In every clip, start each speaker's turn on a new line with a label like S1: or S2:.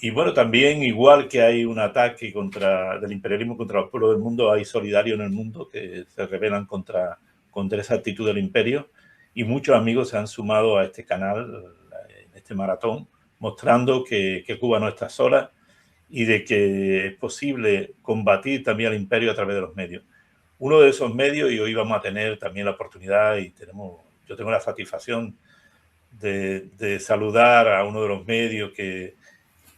S1: Y bueno, también igual que hay un ataque del imperialismo contra los pueblos del mundo, hay solidarios en el mundo que se rebelan contra esa actitud del imperio, y muchos amigos se han sumado a este canal, en este maratón, mostrando que Cuba no está sola y de que es posible combatir también al imperio a través de los medios. Uno de esos medios, y hoy vamos a tener también la oportunidad yo tengo la satisfacción de saludar a uno de los medios que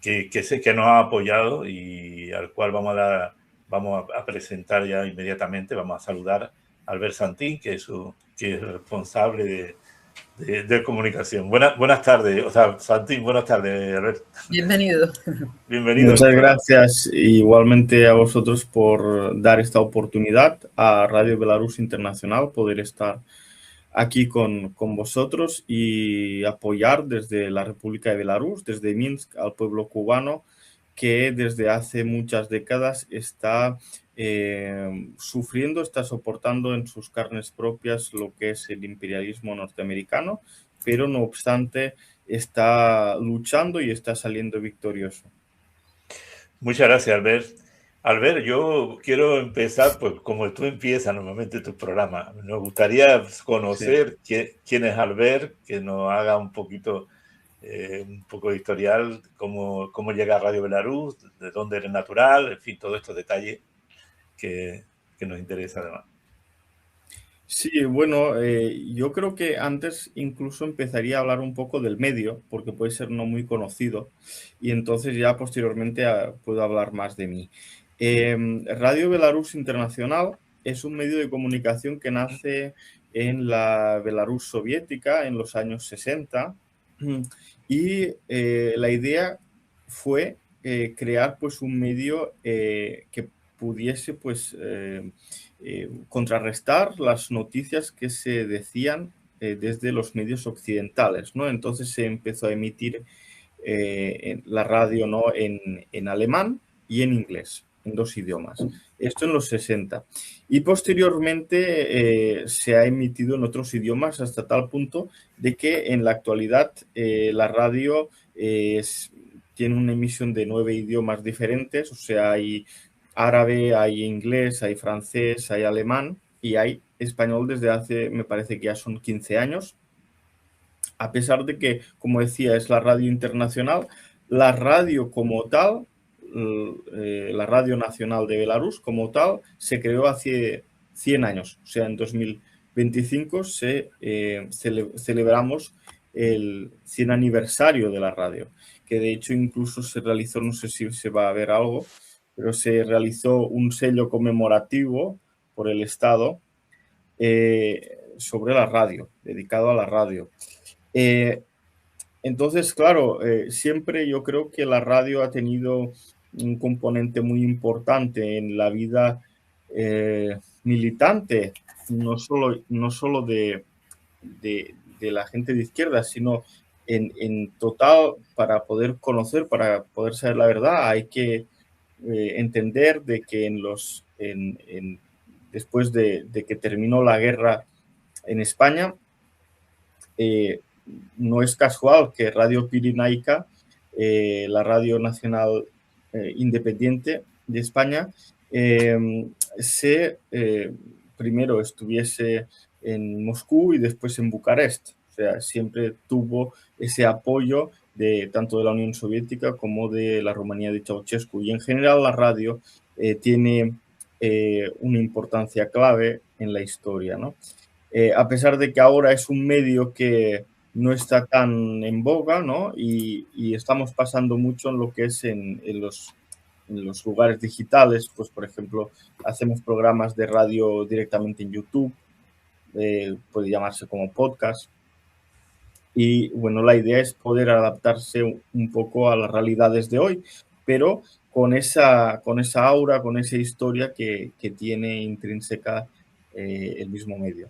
S1: sé que nos ha apoyado y al cual vamos a presentar ya inmediatamente. Vamos a saludar a Albert Santín, que es responsable de comunicación. Buenas tardes, o sea, Santín, buenas tardes, Albert.
S2: Bienvenido.
S1: Bienvenido al
S3: Muchas
S1: programa.
S3: gracias igualmente a vosotros por dar esta oportunidad a Radio Belarus Internacional, poder estar aquí con vosotros y apoyar desde la República de Belarus, desde Minsk, al pueblo cubano que desde hace muchas décadas está sufriendo, está soportando en sus carnes propias lo que es el imperialismo norteamericano, pero no obstante está luchando y está saliendo victorioso.
S1: Muchas gracias, Albert. Albert, yo quiero empezar, pues como tú empiezas normalmente tu programa. Nos gustaría conocer quién es Albert, que nos haga un poco de historial, cómo llega a Radio Belarus, de dónde eres natural, en fin, todos estos detalles que nos interesa además.
S3: Sí, bueno, yo creo que antes incluso empezaría a hablar un poco del medio, porque puede ser no muy conocido, y entonces ya posteriormente puedo hablar más de mí. Radio Belarus Internacional es un medio de comunicación que nace en la Belarus soviética en los años 60 y la idea fue crear pues un medio que pudiese pues contrarrestar las noticias que se decían desde los medios occidentales, ¿no? Entonces se empezó a emitir la radio, ¿no? en alemán y en inglés, en dos idiomas. Esto en los 60. Y posteriormente se ha emitido en otros idiomas hasta tal punto de que en la actualidad la radio tiene una emisión de 9 idiomas diferentes, o sea, hay árabe, hay inglés, hay francés, hay alemán y hay español desde hace, me parece que ya son 15 años. A pesar de que, como decía, es la radio internacional, la radio como tal, la Radio Nacional de Belarus como tal, se creó hace 100 años. O sea, en 2025 celebramos el 100 aniversario de la radio, que de hecho incluso se realizó, no sé si se va a ver algo, pero se realizó un sello conmemorativo por el Estado sobre la radio, dedicado a la radio. Entonces, claro, siempre yo creo que la radio ha tenido un componente muy importante en la vida militante, no solo de la gente de izquierda, sino en total, para poder conocer, para poder saber la verdad, hay que entender de que después de que terminó la guerra en España, no es casual que Radio Pirinaica, la radio nacional independiente de España, primero estuviese en Moscú y después en Bucarest. O sea, siempre tuvo ese apoyo tanto de la Unión Soviética como de la Rumanía de Ceausescu. Y en general la radio tiene una importancia clave en la historia, ¿no? A pesar de que ahora es un medio que no está tan en boga, ¿no? Y estamos pasando mucho en lo que es en los lugares digitales, pues por ejemplo, hacemos programas de radio directamente en YouTube, puede llamarse como podcast. Y bueno, la idea es poder adaptarse un poco a las realidades de hoy, pero con esa aura, con esa historia que tiene intrínseca el mismo medio.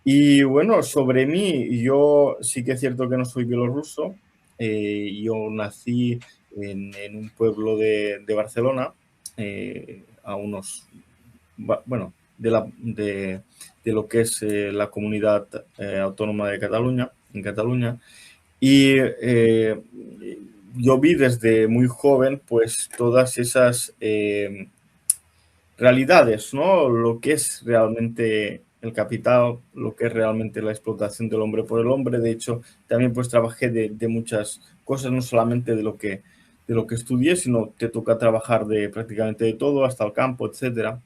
S3: Y bueno, sobre mí, yo sí que es cierto que no soy bielorruso. Yo nací en un pueblo de Barcelona, a unos, bueno, de lo que es la comunidad autónoma de Cataluña, en Cataluña. Y yo vi desde muy joven pues todas esas realidades, ¿no? Lo que es realmente el capital, lo que es realmente la explotación del hombre por el hombre. De hecho, también pues trabajé de muchas cosas, no solamente de lo que estudié, sino te toca trabajar de prácticamente de todo, hasta el campo, etcétera.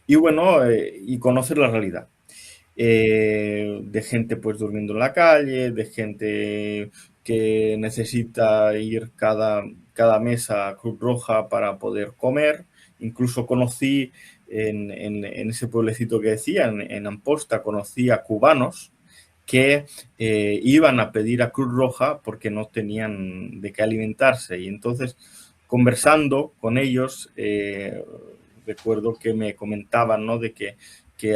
S3: Y bueno, y conocer la realidad. De gente pues durmiendo en la calle, de gente que necesita ir cada mes a Cruz Roja para poder comer. Incluso conocí en ese pueblecito que decía, en Amposta, conocí a cubanos que iban a pedir a Cruz Roja porque no tenían de qué alimentarse. Y entonces, conversando con ellos, recuerdo que me comentaban, ¿no? De que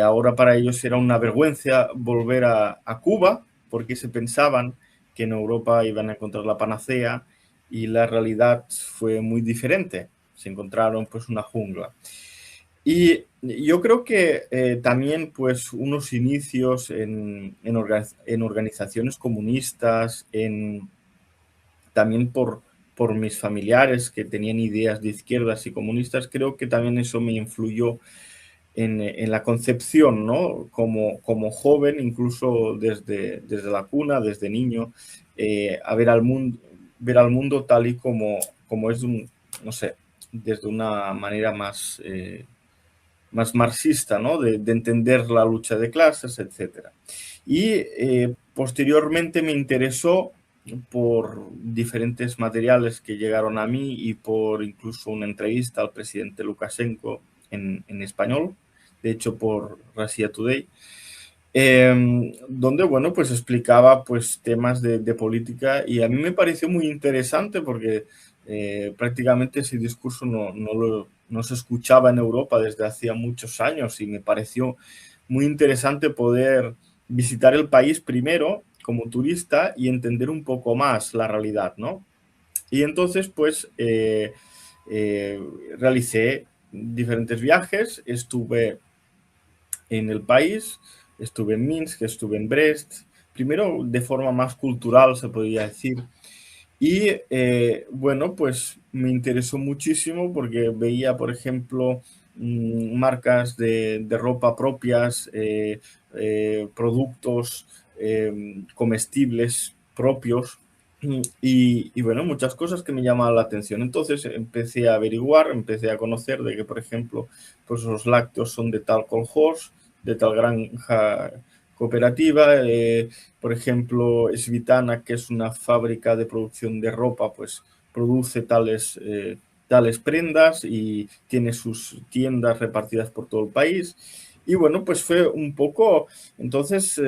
S3: ahora para ellos era una vergüenza volver a Cuba porque se pensaban que en Europa iban a encontrar la panacea y la realidad fue muy diferente. Se encontraron pues una jungla. Y yo creo que también pues unos inicios en organizaciones comunistas, también por mis familiares que tenían ideas de izquierdas y comunistas, creo que también eso me influyó en la concepción, ¿no? Como joven, incluso desde la cuna, desde niño, a ver al mundo tal y como es, no sé, desde una manera más marxista, ¿no? De entender la lucha de clases, etcétera. Y posteriormente me interesó por diferentes materiales que llegaron a mí y por incluso una entrevista al presidente Lukashenko en español, de hecho por Russia Today, donde, bueno, pues explicaba pues temas de política y a mí me pareció muy interesante porque prácticamente ese discurso no se escuchaba en Europa desde hacía muchos años y me pareció muy interesante poder visitar el país primero como turista y entender un poco más la realidad, ¿no? Y entonces, pues, eh, realicé diferentes viajes, estuve en el país, estuve en Minsk, estuve en Brest, primero de forma más cultural, se podría decir, y bueno, pues me interesó muchísimo porque veía, por ejemplo, marcas de ropa propias, productos comestibles propios y bueno, muchas cosas que me llamaban la atención. Entonces empecé a averiguar, empecé a conocer de que, por ejemplo, pues los lácteos son de tal colhoz, de tal granja cooperativa, por ejemplo, Svitana, que es una fábrica de producción de ropa, pues produce tales prendas y tiene sus tiendas repartidas por todo el país. Y bueno, pues fue un poco, entonces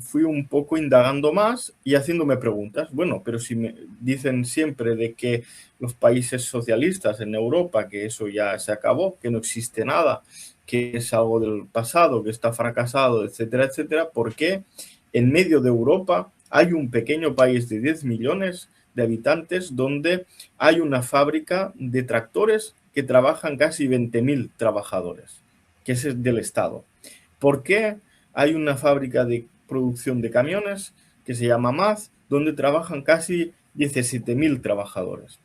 S3: fui un poco indagando más y haciéndome preguntas. Bueno, pero si me dicen siempre de que los países socialistas en Europa, que eso ya se acabó, que no existe nada, que es algo del pasado, que está fracasado, etcétera, etcétera, ¿por qué en medio de Europa hay un pequeño país de 10 millones de habitantes donde hay una fábrica de tractores que trabajan casi 20.000 trabajadores, que es del Estado? ¿Por qué hay una fábrica de producción de camiones que se llama MAZ, donde trabajan casi 17.000 trabajadores?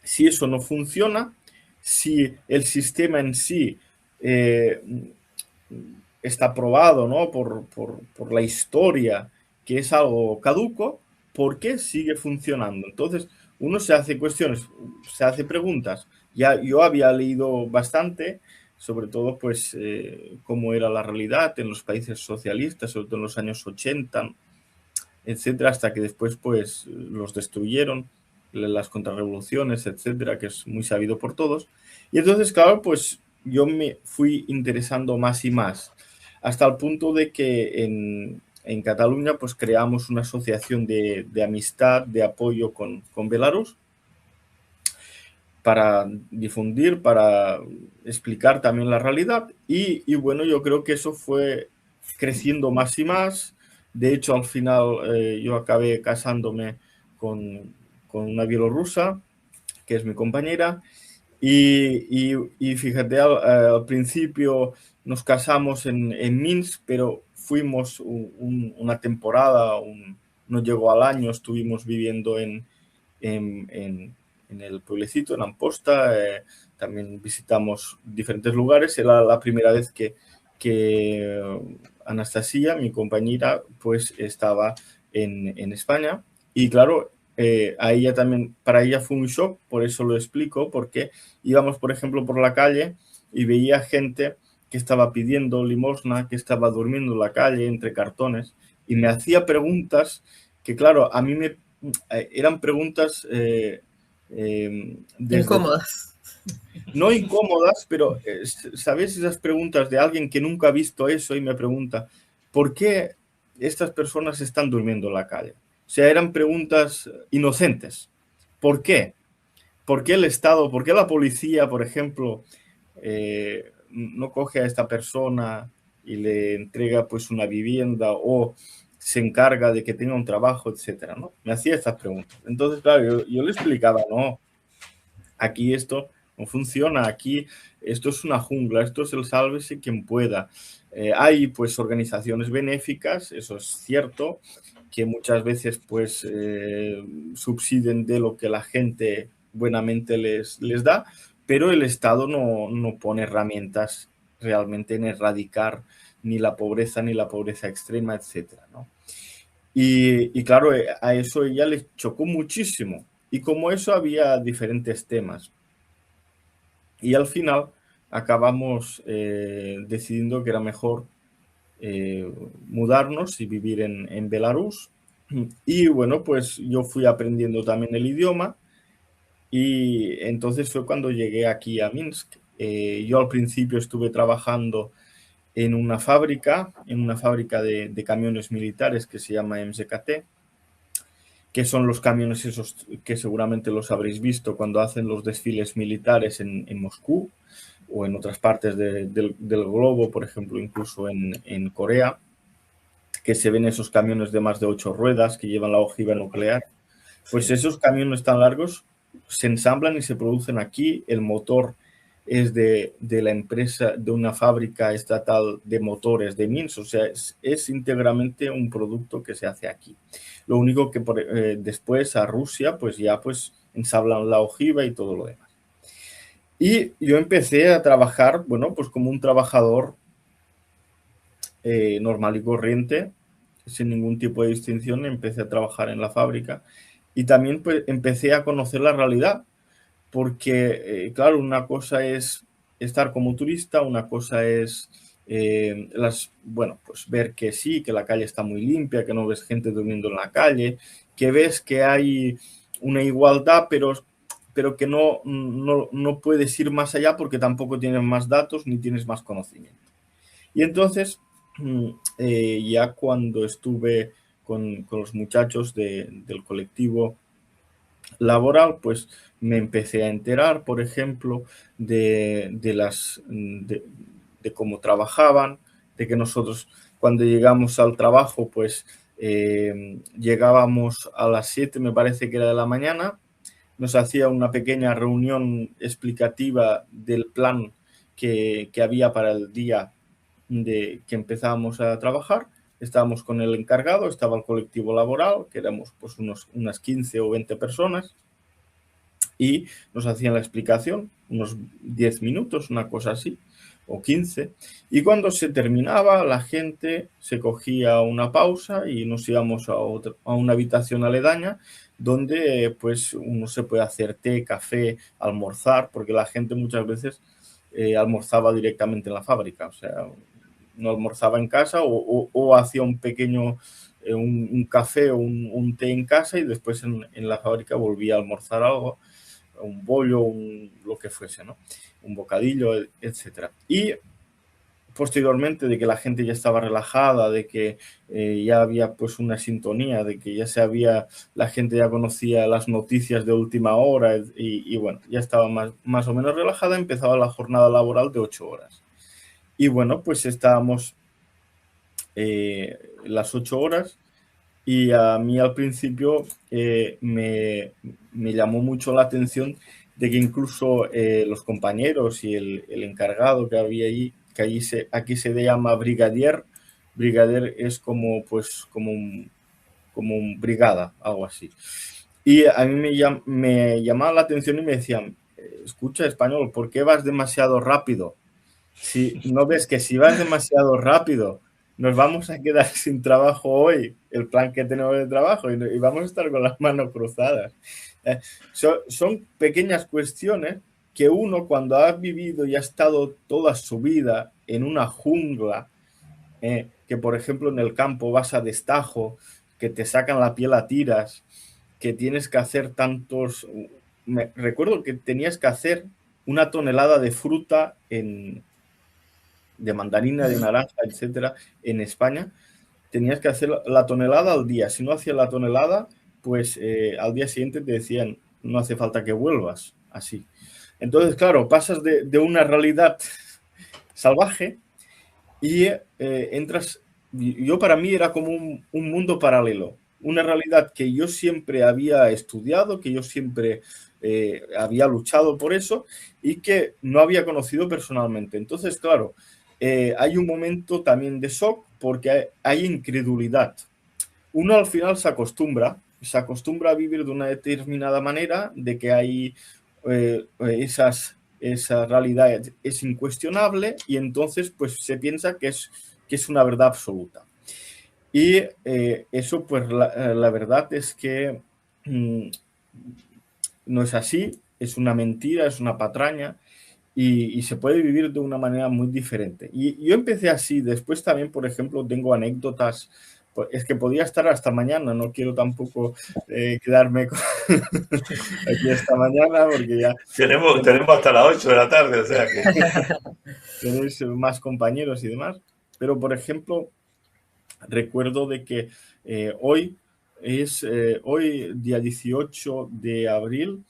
S3: Si eso no funciona, si el sistema en sí eh, está probado, ¿no? por la historia, que es algo caduco, ¿por qué sigue funcionando? Entonces, uno se hace cuestiones, se hace preguntas. Ya yo había leído bastante, sobre todo, pues, cómo era la realidad en los países socialistas, sobre todo en los años 80, etcétera, hasta que después, pues, los destruyeron, las contrarrevoluciones, etcétera, que es muy sabido por todos. Y entonces, claro, pues yo me fui interesando más y más, hasta el punto de que en Cataluña, pues creamos una asociación de amistad, de apoyo con Belarus, para difundir, para explicar también la realidad. Y bueno, yo creo que eso fue creciendo más y más. De hecho, al final yo acabé casándome con una bielorrusa, que es mi compañera, y fíjate, al principio nos casamos en Minsk, pero fuimos una temporada, no llegó al año, estuvimos viviendo en el pueblecito, en Amposta. También visitamos diferentes lugares. Era la primera vez que Anastasia, mi compañera, pues estaba en España. Y claro, a ella también, para ella fue un shock, por eso lo explico, porque íbamos, por ejemplo, por la calle y veía gente que estaba pidiendo limosna, que estaba durmiendo en la calle entre cartones, y me hacía preguntas que, claro, a mí me eran preguntas desde...
S2: Incómodas.
S3: No incómodas, pero ¿sabes? Esas preguntas de alguien que nunca ha visto eso y me pregunta, ¿por qué estas personas están durmiendo en la calle? O sea, eran preguntas inocentes. ¿Por qué? ¿Por qué el Estado, por qué la policía, por ejemplo, no coge a esta persona y le entrega pues una vivienda o se encarga de que tenga un trabajo, etcétera, ¿no? Me hacía estas preguntas. Entonces, claro, yo le explicaba, no, aquí esto no funciona, aquí esto es una jungla, esto es el sálvese quien pueda. Hay pues organizaciones benéficas, eso es cierto, que muchas veces pues subsiden de lo que la gente buenamente les da, pero el Estado no pone herramientas realmente en erradicar ni la pobreza extrema, etcétera, ¿no? Y claro, a eso ella le chocó muchísimo. Y como eso había diferentes temas. Y al final acabamos decidiendo que era mejor mudarnos y vivir en Belarus. Y bueno, pues yo fui aprendiendo también el idioma y entonces fue cuando llegué aquí a Minsk. Yo al principio estuve trabajando en una fábrica de camiones militares que se llama MZKT, que son los camiones esos que seguramente los habréis visto cuando hacen los desfiles militares en Moscú o en otras partes del globo, por ejemplo, incluso en Corea, que se ven esos camiones de más de 8 ruedas que llevan la ojiva nuclear. Pues sí, esos camiones tan largos se ensamblan y se producen aquí. El motor es de la empresa, de una fábrica estatal de motores de Minsk, o sea, es íntegramente un producto que se hace aquí. Lo único que después a Rusia, pues ya pues ensamblan la ojiva y todo lo demás. Y yo empecé a trabajar, bueno, pues como un trabajador normal y corriente, sin ningún tipo de distinción, empecé a trabajar en la fábrica y también pues empecé a conocer la realidad, porque claro, una cosa es estar como turista, una cosa es bueno, pues ver que sí, que la calle está muy limpia, que no ves gente durmiendo en la calle, que ves que hay una igualdad, pero que no puedes ir más allá porque tampoco tienes más datos ni tienes más conocimiento. Y entonces, ya cuando estuve con los muchachos del colectivo laboral, pues me empecé a enterar, por ejemplo, de cómo trabajaban, de que nosotros cuando llegamos al trabajo, pues llegábamos a las 7, me parece que era de la mañana, nos hacía una pequeña reunión explicativa del plan que había para el día de que empezábamos a trabajar. Estábamos con el encargado, estaba el colectivo laboral, que éramos pues unas 15 o 20 personas, y nos hacían la explicación, unos 10 minutos, una cosa así, o 15, y cuando se terminaba la gente se cogía una pausa y nos íbamos a una habitación aledaña donde pues uno se puede hacer té, café, almorzar, porque la gente muchas veces almorzaba directamente en la fábrica, o sea, no almorzaba en casa o hacía un pequeño un café o un té en casa y después en la fábrica volvía a almorzar algo, un bollo, lo que fuese, ¿no? Un bocadillo, etcétera. Y posteriormente de que la gente ya estaba relajada, de que ya había pues una sintonía, de que ya la gente ya conocía las noticias de última hora y bueno, ya estaba más o menos relajada, empezaba la jornada laboral de 8 horas. Y bueno, pues estábamos las 8 horas y a mí al principio me llamó mucho la atención de que incluso los compañeros y el encargado que había ahí, que aquí se llama brigadier. Brigadier es como un brigada, algo así. Y a mí me llamaba la atención y me decían, escucha español, ¿por qué vas demasiado rápido? Si no ves que si vas demasiado rápido, nos vamos a quedar sin trabajo hoy, el plan que tenemos de trabajo, y vamos a estar con las manos cruzadas. Son pequeñas cuestiones que uno, cuando ha vivido y ha estado toda su vida en una jungla, que por ejemplo en el campo vas a destajo, que te sacan la piel a tiras, que tienes que hacer tantos... recuerdo que tenías que hacer 1 tonelada de fruta de mandarina, de naranja, etcétera, en España. Tenías que hacer la tonelada al día. Si no hacías la tonelada, pues al día siguiente te decían, no hace falta que vuelvas. Así. Entonces, claro, pasas de una realidad salvaje y entras... Yo para mí era como un mundo paralelo, una realidad que yo siempre había estudiado, que yo siempre había luchado por eso y que no había conocido personalmente. Entonces, claro, hay un momento también de shock porque hay incredulidad. Uno al final se acostumbra a vivir de una determinada manera, de que hay esa realidad es incuestionable y entonces pues se piensa que es una verdad absoluta. Y eso pues la verdad es que no es así, es una mentira, es una patraña y se puede vivir de una manera muy diferente. Y yo empecé así, después también, por ejemplo, tengo anécdotas, pues, es que podía estar hasta mañana, no quiero tampoco quedarme aquí esta mañana porque ya
S1: tenemos hasta las 8 de la tarde, o sea que...
S3: tenéis más compañeros y demás. Pero, por ejemplo, recuerdo de que hoy, día 18 de abril,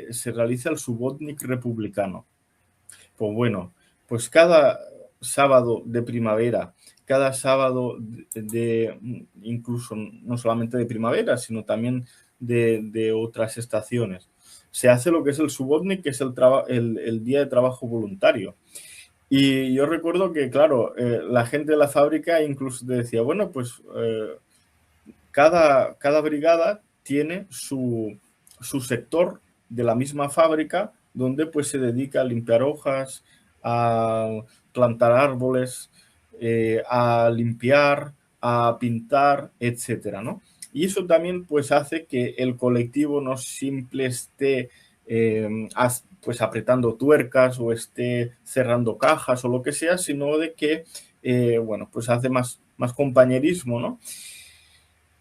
S3: se realiza el Subotnik republicano. Pues bueno, pues cada sábado de primavera, cada sábado incluso no solamente de primavera, sino también de otras estaciones, se hace lo que es el Subotnik, que es el día de trabajo voluntario. Y yo recuerdo que, claro, la gente de la fábrica incluso te decía, bueno, pues cada brigada tiene su sector de la misma fábrica donde pues se dedica a limpiar hojas, a plantar árboles, a limpiar, a pintar, etcétera, ¿no? Y eso también pues hace que el colectivo no simple esté pues apretando tuercas o esté cerrando cajas o lo que sea, sino de que, bueno, pues hace más compañerismo, ¿no?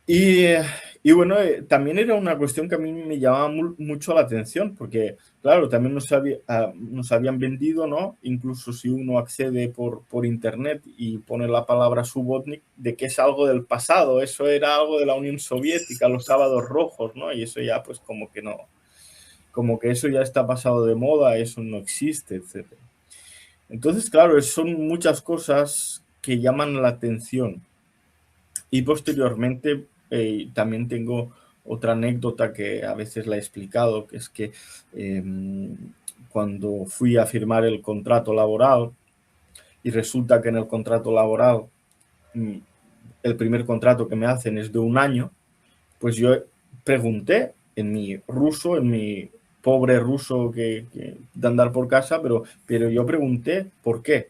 S3: Y bueno, también era una cuestión que a mí me llamaba mucho la atención, porque, claro, también nos habían vendido, ¿no? Incluso si uno accede por internet y pone la palabra Subotnik, de que es algo del pasado, eso era algo de la Unión Soviética, los sábados rojos, ¿no? Y eso ya, pues, como que no, como que eso ya está pasado de moda, eso no existe, etc. Entonces, claro, son muchas cosas que llaman la atención. Y posteriormente también tengo otra anécdota que a veces la he explicado, que es que cuando fui a firmar el contrato laboral y resulta que en el contrato laboral el primer contrato que me hacen es de 1 año, pues yo pregunté en mi ruso, en mi pobre ruso que de andar por casa, pero yo pregunté por qué.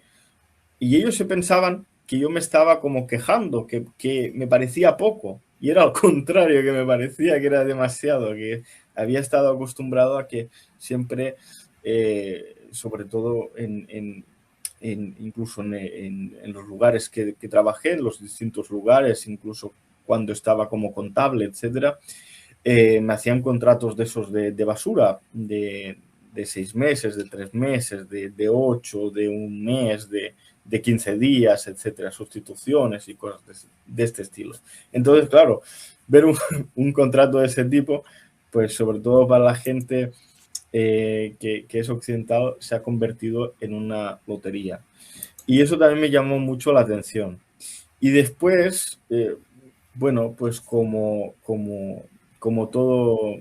S3: Y ellos se pensaban que yo me estaba como quejando, que me parecía poco. Y era al contrario, que me parecía que era demasiado, que había estado acostumbrado a que siempre, sobre todo incluso en los lugares que trabajé, en los distintos lugares, incluso cuando estaba como contable, etcétera, me hacían contratos de esos de basura, de 6 meses, de 3 meses, de 8, de 1 mes, de 15 días, etcétera, sustituciones y cosas de este estilo. Entonces, claro, ver un contrato de ese tipo, pues sobre todo para la gente que es occidental, se ha convertido en una lotería. Y eso también me llamó mucho la atención. Y después, bueno, pues como todo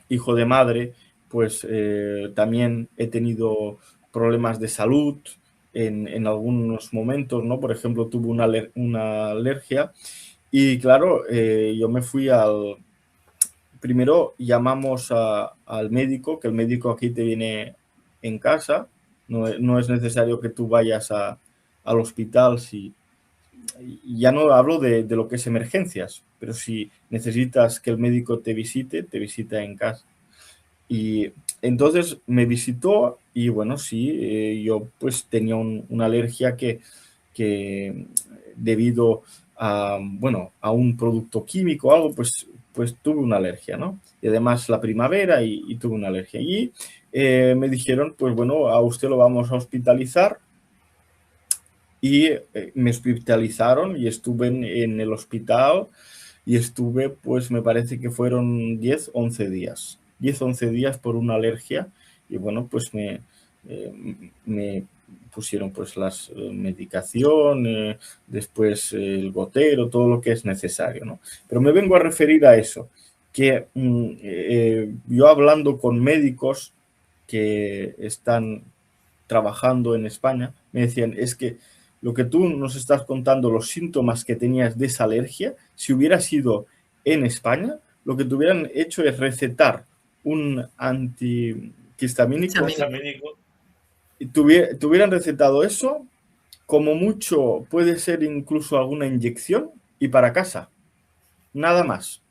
S3: hijo de madre, pues también he tenido problemas de salud en algunos momentos, ¿no? Por ejemplo, tuve una alergia y claro, yo me fui primero llamamos al médico, que el médico aquí te viene en casa, no es necesario que tú vayas al hospital si, ya no hablo de lo que es emergencias, pero si necesitas que el médico te visita en casa. Y entonces me visitó y bueno, sí, yo pues tenía una alergia que debido a, bueno, a un producto químico o algo, pues tuve una alergia, ¿no? Y además la primavera y tuve una alergia. Y me dijeron, pues bueno, a usted lo vamos a hospitalizar. Y me hospitalizaron y estuve en el hospital y estuve, pues me parece que fueron 10 11 días. 10 11 días por una alergia y bueno, pues me pusieron pues las medicación, después el gotero, todo lo que es necesario, ¿no? Pero me vengo a referir a eso, que yo hablando con médicos que están trabajando en España, me decían, es que lo que tú nos estás contando, los síntomas que tenías de esa alergia, si hubiera sido en España, lo que te hubieran hecho es recetar un antihistamínico. Y te hubieran recetado eso, como mucho puede ser incluso alguna inyección y para casa, nada más.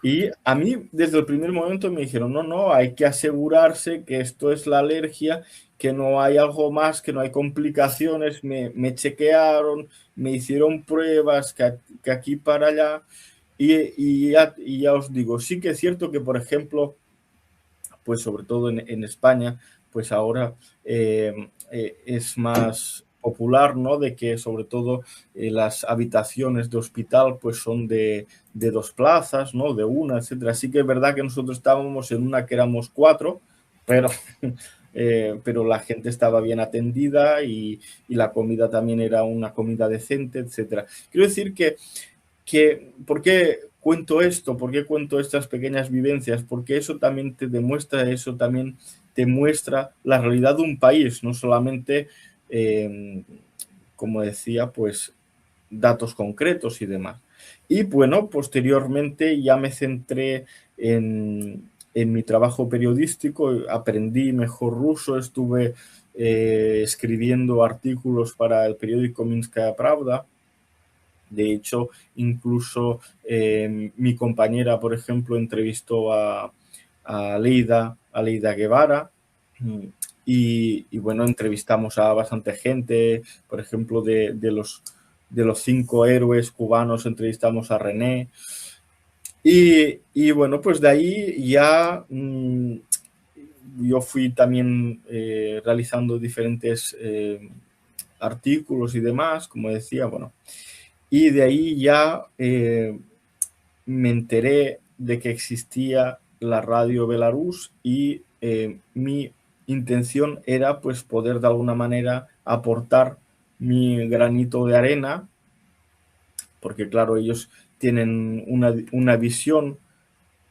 S3: Y a mí desde el primer momento me dijeron, no, hay que asegurarse que esto es la alergia, que no hay algo más, que no hay complicaciones, me chequearon, me hicieron pruebas, que aquí para allá, y ya os digo, sí que es cierto que, por ejemplo, pues sobre todo en España, pues ahora es más popular, ¿no? De que sobre todo las habitaciones de hospital pues son de 2 plazas, ¿no? De una, etcétera. Así que es verdad que nosotros estábamos en una que éramos 4, pero, pero la gente estaba bien atendida y la comida también era una comida decente, etcétera. Quiero decir que ¿por qué cuento esto? ¿Por qué cuento estas pequeñas vivencias? Porque eso también te demuestra, eso también te muestra la realidad de un país, no solamente, como decía, pues datos concretos y demás. Y bueno, posteriormente ya me centré en mi trabajo periodístico, aprendí mejor ruso, estuve escribiendo artículos para el periódico Minskaya Pravda. De hecho, incluso mi compañera, por ejemplo, entrevistó a Leida Guevara y bueno, entrevistamos a bastante gente, por ejemplo, de los 5 héroes cubanos entrevistamos a René y bueno, pues de ahí ya yo fui también realizando diferentes artículos y demás, como decía, bueno, y de ahí ya me enteré de que existía la radio Belarus y mi intención era pues poder de alguna manera aportar mi granito de arena, porque claro, ellos tienen una visión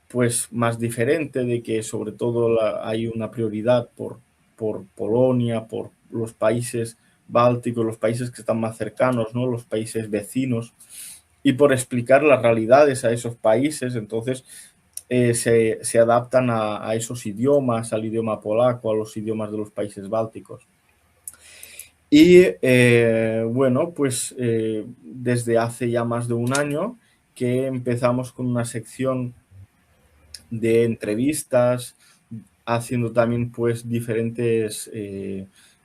S3: pues más diferente de que sobre todo hay una prioridad por Polonia, por los países bálticos, los países que están más cercanos, ¿no? Los países vecinos, y por explicar las realidades a esos países, entonces se adaptan a esos idiomas, al idioma polaco, a los idiomas de los países bálticos. Y bueno, pues desde hace ya más de un año que empezamos con una sección de entrevistas, haciendo también pues diferentes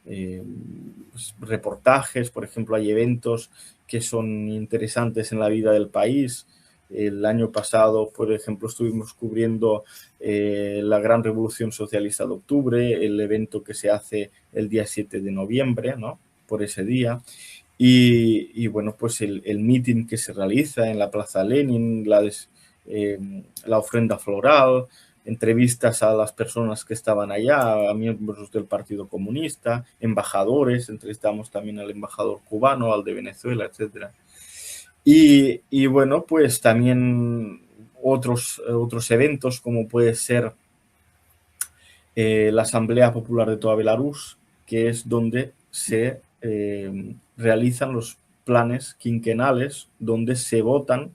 S3: pues, reportajes, por ejemplo, hay eventos que son interesantes en la vida del país. El año pasado, por ejemplo, estuvimos cubriendo la gran revolución socialista de octubre, el evento que se hace el día 7 de noviembre, ¿no? Por ese día. Y bueno, pues el meeting que se realiza en la Plaza Lenin, la ofrenda floral, entrevistas a las personas que estaban allá, a miembros del Partido Comunista, embajadores, entrevistamos también al embajador cubano, al de Venezuela, etc. Y bueno, pues también otros eventos como puede ser la Asamblea Popular de toda Belarus, que es donde se realizan los planes quinquenales, donde se votan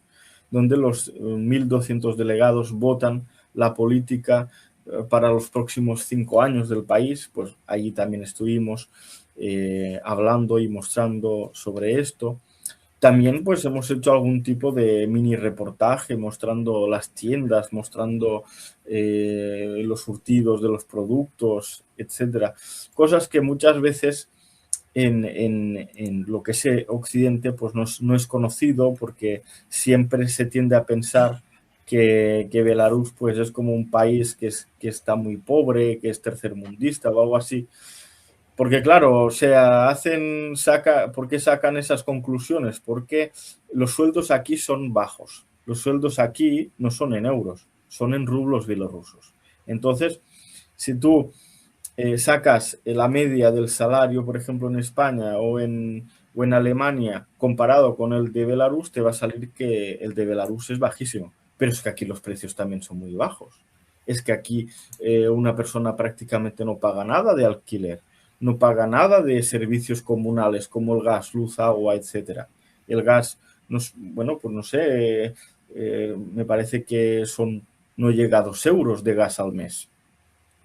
S3: donde los 1.200 delegados votan la política para los próximos 5 años del país. Pues allí también estuvimos hablando y mostrando sobre esto. También pues hemos hecho algún tipo de mini reportaje mostrando las tiendas, mostrando los surtidos de los productos, etcétera. Cosas que muchas veces en lo que es Occidente pues no es conocido, porque siempre se tiende a pensar que Belarus pues es como un país que está muy pobre, que es tercermundista o algo así. Porque claro, o sea, ¿por qué sacan esas conclusiones? Porque los sueldos aquí son bajos. Los sueldos aquí no son en euros, son en rublos bielorrusos. Entonces, si tú sacas la media del salario, por ejemplo, en España o en Alemania, comparado con el de Belarus, te va a salir que el de Belarus es bajísimo. Pero es que aquí los precios también son muy bajos. Es que aquí una persona prácticamente no paga nada de alquiler, no paga nada de servicios comunales como el gas, luz, agua, etcétera. El gas, bueno, pues no sé, me parece que no llega a 2 euros de gas al mes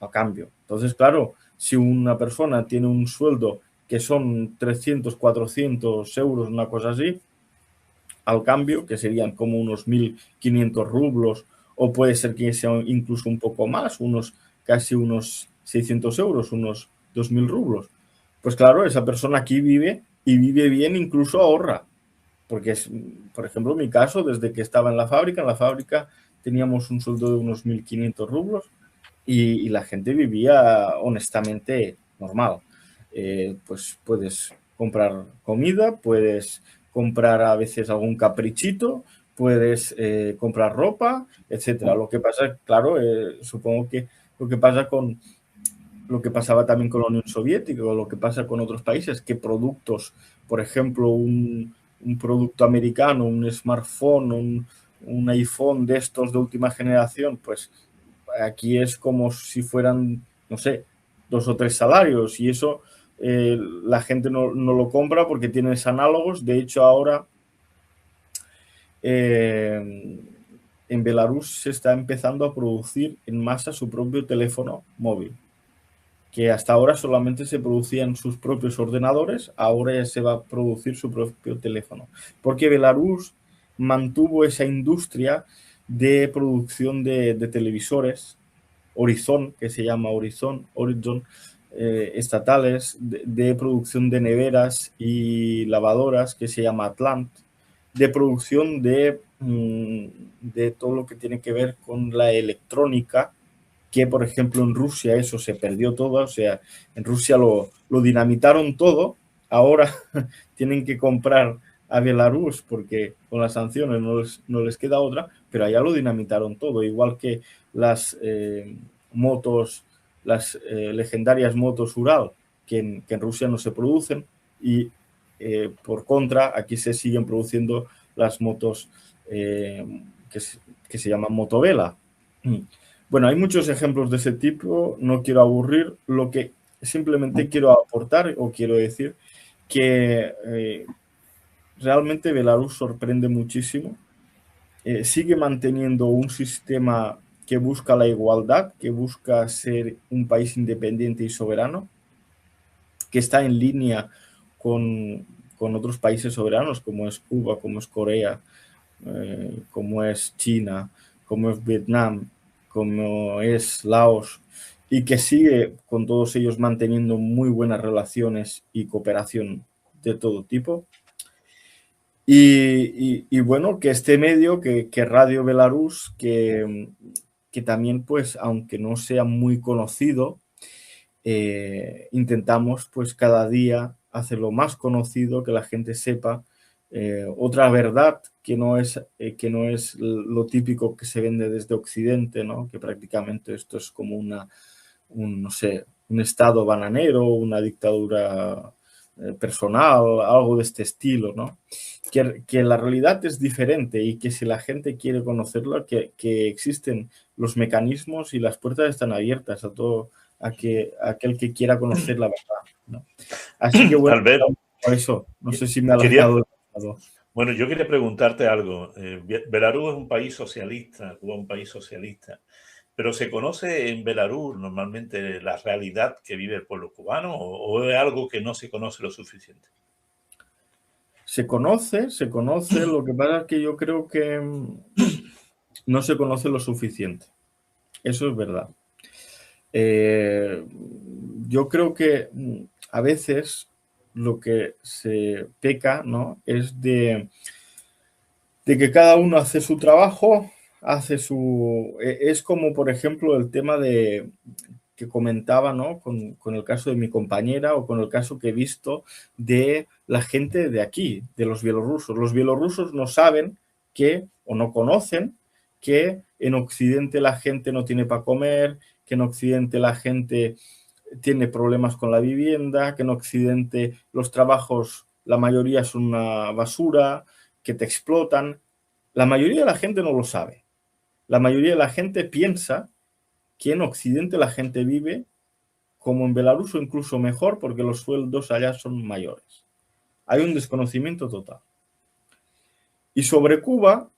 S3: a cambio. Entonces, claro, si una persona tiene un sueldo que son 300, 400 euros, una cosa así, al cambio, que serían como unos 1.500 rublos, o puede ser que sea incluso un poco más, casi unos 600 euros, unos 2.000 rublos. Pues claro, esa persona aquí vive y vive bien, incluso ahorra. Porque es, por ejemplo, en mi caso, desde que estaba en la fábrica teníamos un sueldo de unos 1.500 rublos y la gente vivía honestamente normal. Pues puedes comprar comida, puedes comprar a veces algún caprichito, puedes comprar ropa, etcétera. Lo que pasa, claro, supongo que lo que pasaba también con la Unión Soviética o lo que pasa con otros países, que productos, por ejemplo, un producto americano, un smartphone, un iPhone de estos de última generación, pues aquí es como si fueran, no sé, 2 o 3 salarios, y eso la gente no lo compra porque tienes análogos. De hecho, ahora en Belarus se está empezando a producir en masa su propio teléfono móvil, que hasta ahora solamente se producían sus propios ordenadores, ahora ya se va a producir su propio teléfono, porque Belarus mantuvo esa industria de producción de televisores, Horizon, que se llama Horizon, estatales, de producción de neveras y lavadoras, que se llama Atlant, de producción de todo lo que tiene que ver con la electrónica, que por ejemplo en Rusia eso se perdió todo, o sea, en Rusia lo dinamitaron todo, ahora tienen que comprar a Belarus porque con las sanciones no les queda otra, pero allá lo dinamitaron todo, igual que las motos, las legendarias motos Ural, que en Rusia no se producen, y por contra aquí se siguen produciendo las motos que se llaman motovela. Bueno, hay muchos ejemplos de ese tipo, no quiero aburrir, lo que simplemente quiero aportar o quiero decir que realmente Belarus sorprende muchísimo, sigue manteniendo un sistema que busca la igualdad, que busca ser un país independiente y soberano, que está en línea con otros países soberanos como es Cuba, como es Corea, como es China, como es Vietnam, como es Laos, y que sigue con todos ellos manteniendo muy buenas relaciones y cooperación de todo tipo. Y bueno, que este medio, que Radio Belarus, que también, pues, aunque no sea muy conocido, intentamos, pues, cada día hacerlo más conocido, que la gente sepa otra verdad que no es lo típico que se vende desde Occidente, ¿no? Que prácticamente esto es como no sé, un estado bananero, una dictadura personal, algo de este estilo, ¿no? Que la realidad es diferente y que si la gente quiere conocerlo, que existen los mecanismos y las puertas están abiertas a todo aquel que quiera conocer la verdad, ¿no? Así que bueno,
S1: Albert,
S3: por eso, no sé si me ha alargado.
S1: Bueno, yo quería preguntarte algo. Belarus es un país socialista, Cuba es un país socialista, pero ¿se conoce en Belarus normalmente la realidad que vive el pueblo cubano o es algo que no se conoce lo suficiente?
S3: Se conoce, lo que pasa es que yo creo que no se conoce lo suficiente. Eso es verdad. Eh, yo creo que a veces lo que se peca, ¿no? Es de que cada uno hace su trabajo, hace su... Es como, por ejemplo, el tema de que comentaba, ¿no? Con el caso de mi compañera o con el caso que he visto de la gente de aquí, de los bielorrusos. Los bielorrusos no saben que, o no conocen, que en Occidente la gente no tiene para comer, que en Occidente la gente tiene problemas con la vivienda, que en Occidente los trabajos, la mayoría son una basura, que te explotan. La mayoría de la gente no lo sabe. La mayoría de la gente piensa que en Occidente la gente vive como en Belarus o incluso mejor porque los sueldos allá son mayores. Hay un desconocimiento total. Y sobre Cuba,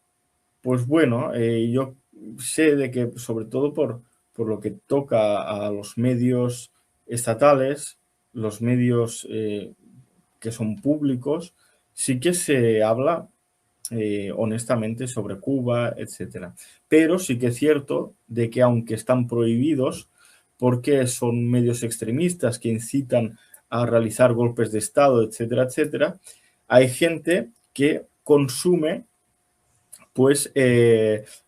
S3: pues bueno, yo sé de que sobre todo por lo que toca a los medios estatales, los medios que son públicos, sí que se habla honestamente sobre Cuba, etcétera. Pero sí que es cierto de que aunque están prohibidos, porque son medios extremistas que incitan a realizar golpes de Estado, etcétera, etcétera, hay gente que consume pues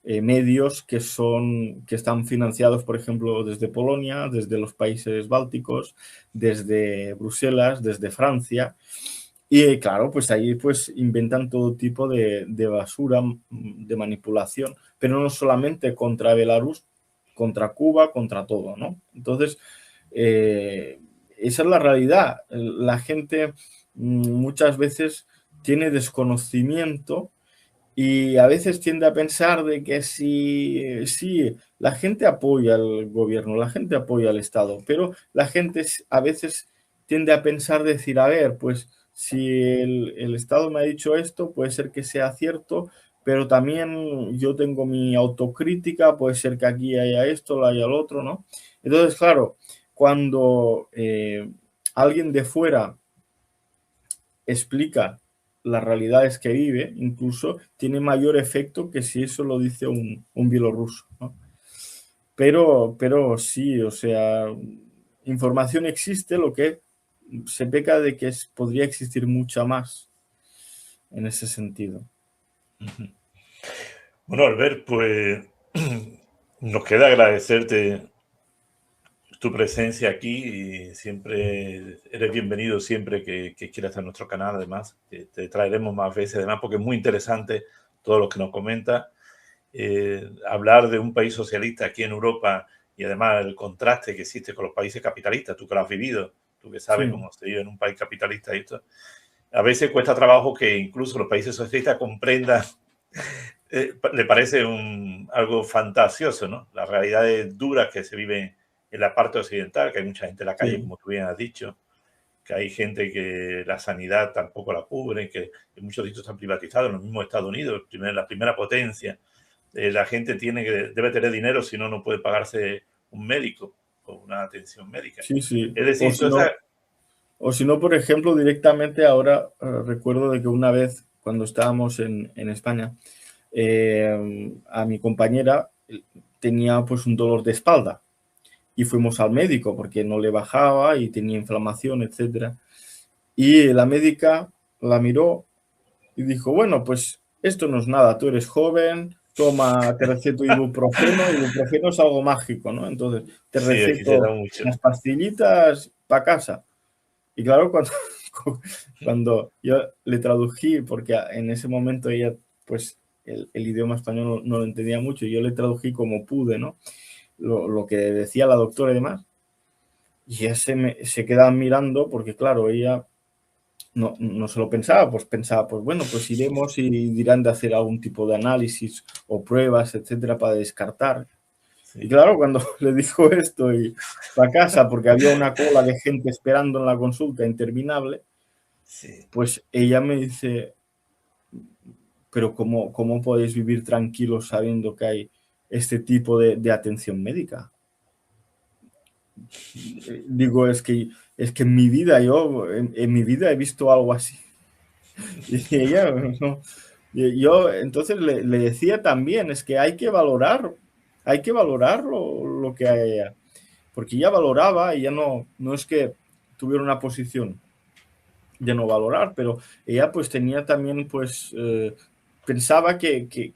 S3: medios que están financiados, por ejemplo, desde Polonia, desde los países bálticos, desde Bruselas, desde Francia. Y claro, pues ahí pues inventan todo tipo de basura, de manipulación, pero no solamente contra Belarus, contra Cuba, contra todo, ¿no? Entonces, esa es la realidad. La gente muchas veces tiene desconocimiento y a veces tiende a pensar de que sí, la gente apoya al gobierno, la gente apoya al Estado, pero la gente a veces tiende a pensar, decir, a ver, pues si el Estado me ha dicho esto, puede ser que sea cierto, pero también yo tengo mi autocrítica, puede ser que aquí haya esto, haya lo otro, ¿no? Entonces, claro, cuando alguien de fuera explica las realidades que vive, incluso tiene mayor efecto que si eso lo dice un bielorruso, ¿no? Pero sí, o sea, información existe, lo que se peca de que podría existir mucha más en ese sentido.
S1: Bueno, Albert, pues nos queda agradecerte tu presencia aquí y siempre eres bienvenido siempre que quieras a nuestro canal. Además, te traeremos más veces, además, porque es muy interesante todo lo que nos comenta. Hablar de un país socialista aquí en Europa y además el contraste que existe con los países capitalistas, tú que lo has vivido, tú que sabes
S3: Sí,
S1: cómo se vive en un país capitalista y esto, a veces cuesta trabajo que incluso los países socialistas comprendan, le parece algo fantasioso, ¿no? Las realidades duras que se viven en la parte occidental, que hay mucha gente en la calle,
S3: sí,
S1: como tú bien has dicho, que hay gente que la sanidad tampoco la cubre, que muchos sitios están privatizados, en los mismos Estados Unidos, la primera potencia. La gente debe tener dinero, si no, no puede pagarse un médico o una atención médica.
S3: sí, sí.
S1: Es decir,
S3: O si no, por ejemplo, directamente ahora recuerdo de que una vez cuando estábamos en España, a mi compañera tenía pues un dolor de espalda y fuimos al médico porque no le bajaba y tenía inflamación, etcétera. Y la médica la miró y dijo, bueno, pues esto no es nada, tú eres joven, toma, te receto ibuprofeno es algo mágico, ¿no? Entonces, te
S1: sí, aquí se da
S3: receto
S1: mucho.
S3: unas pastillitas para casa. Y claro, cuando yo le tradují, porque en ese momento ella, pues el idioma español no lo entendía mucho, y yo le tradují como pude, ¿no? Lo que decía la doctora y demás. Y ella se quedaba mirando porque, claro, ella no se lo pensaba, pues bueno, pues iremos y dirán de hacer algún tipo de análisis o pruebas, etcétera, para descartar. Y
S1: Sí,
S3: claro, cuando le dijo esto y para casa, porque había una cola de gente esperando en la consulta interminable,
S1: sí.
S3: pues ella me dice, pero ¿cómo podéis vivir tranquilos sabiendo que hay este tipo de atención médica? Digo, es que en mi vida, en mi vida he visto algo así. Y ella, no. Yo entonces le decía también, es que hay que valorar lo que hay allá. Porque ella valoraba, ella no es que tuviera una posición de no valorar, pero ella pues tenía también pues pensaba que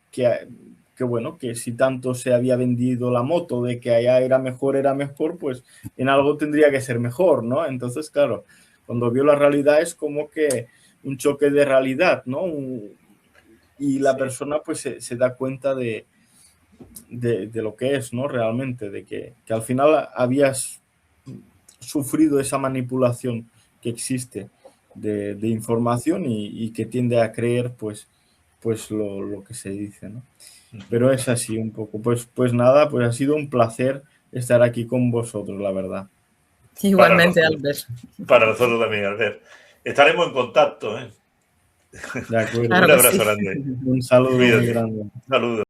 S3: bueno, que si tanto se había vendido la moto de que allá era mejor, pues en algo tendría que ser mejor, ¿no? Entonces, claro, cuando vio la realidad es como que un choque de realidad, ¿no? Y la persona pues se da cuenta de lo que es, ¿no? Realmente, de que al final habías sufrido esa manipulación que existe de información y que tiende a creer pues lo que se dice, ¿no? Pero es así un poco. Pues nada, pues ha sido un placer estar aquí con vosotros, la verdad.
S2: Igualmente, Albert.
S1: Para nosotros también, Albert. Estaremos en contacto, ¿eh?
S3: De acuerdo.
S1: Un abrazo grande.
S3: Un saludo
S1: Cuídate.
S3: muy grande.
S1: Saludos.